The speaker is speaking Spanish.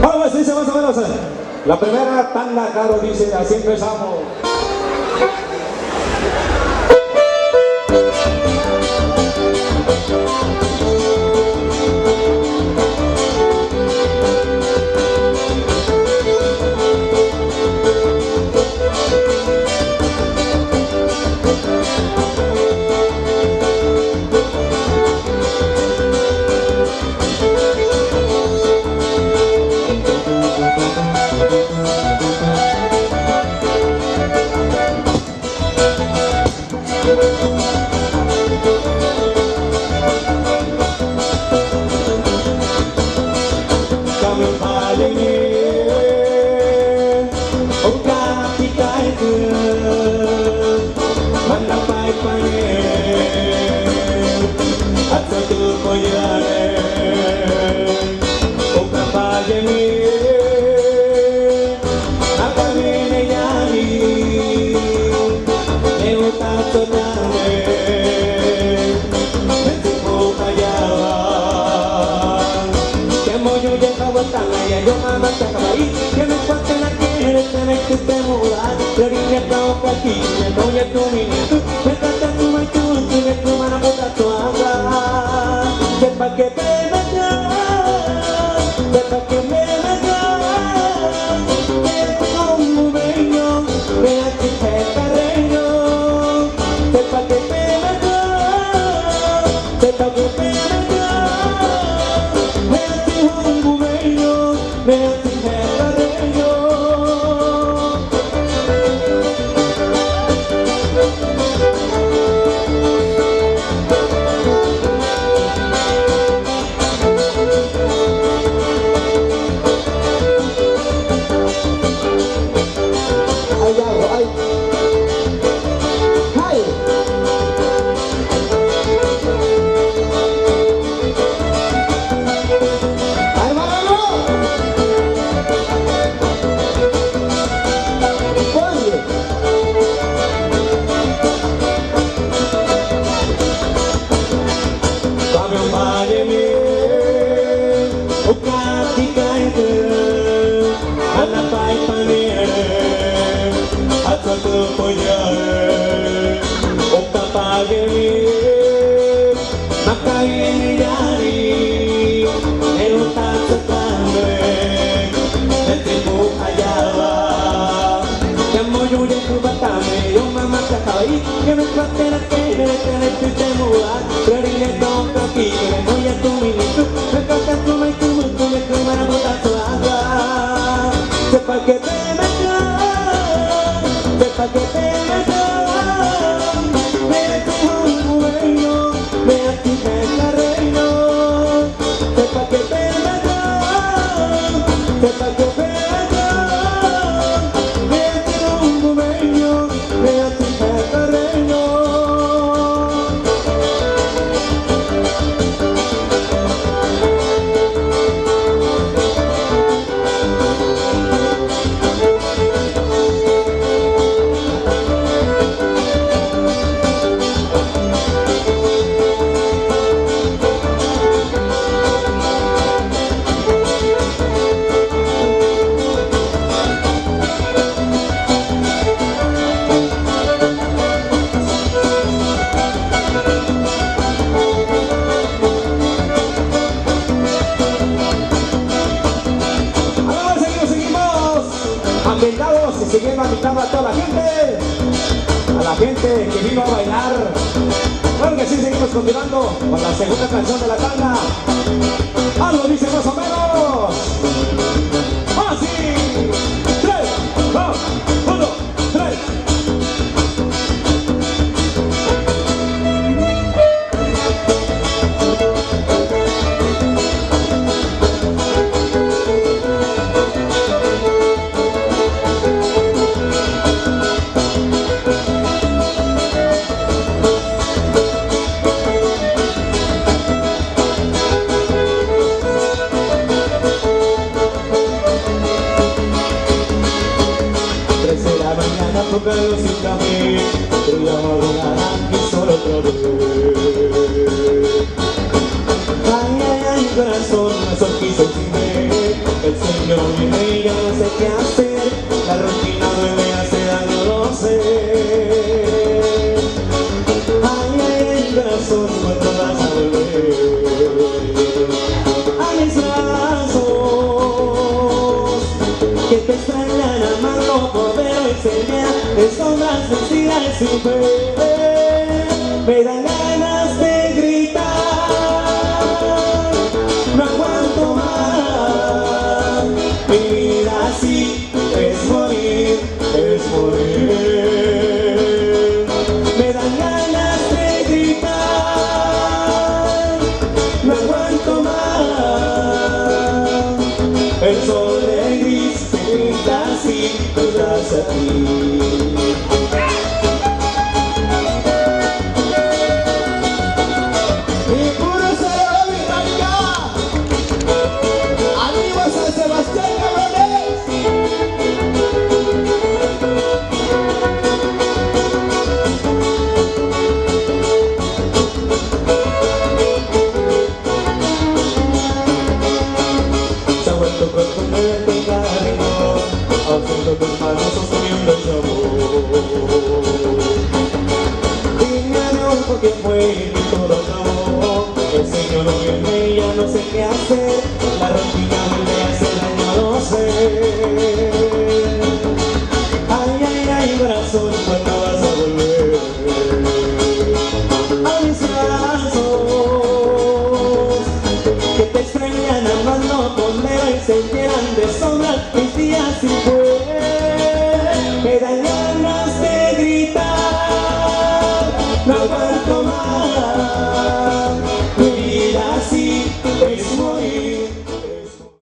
Bueno, pues dice más o menos. La primera tanda, Caro, dice, así empezamos. Siguiendo invitando a toda la gente que vino a bailar. Claro que sí, seguimos continuando con la segunda canción de la tanda. Algo dice más o menos así. 3, 2, 1, 3. Tócalo sin café, pero la madrugada y solo otra vez. Ay, ay, ay, corazón, eso quiso sin ver. El qué hacer, la rutina duele, hace daño, lo sé. Ay, ay, ay, corazón, ¿cuándo vas a volver a mis brazos? Que te extrañan amando, poder enseñar de sombras vestidas sin fe. Me dan ganas de gritar, no aguanto más. Mi vida así es morir, es morir. Me dan ganas de gritar, no aguanto más. El sol de gris me grita así, tendrás a ti. Tus manos sosteniendo el amor. Dime adiós porque fue y todo acabó. El Señor no viene y ya no sé qué hacer. La rutina me hace daño, lo sé. Ay, ay, ay, corazón, ¿cuándo vas a volver a mis brazos? Que te extrañan amando, ponme a enseñar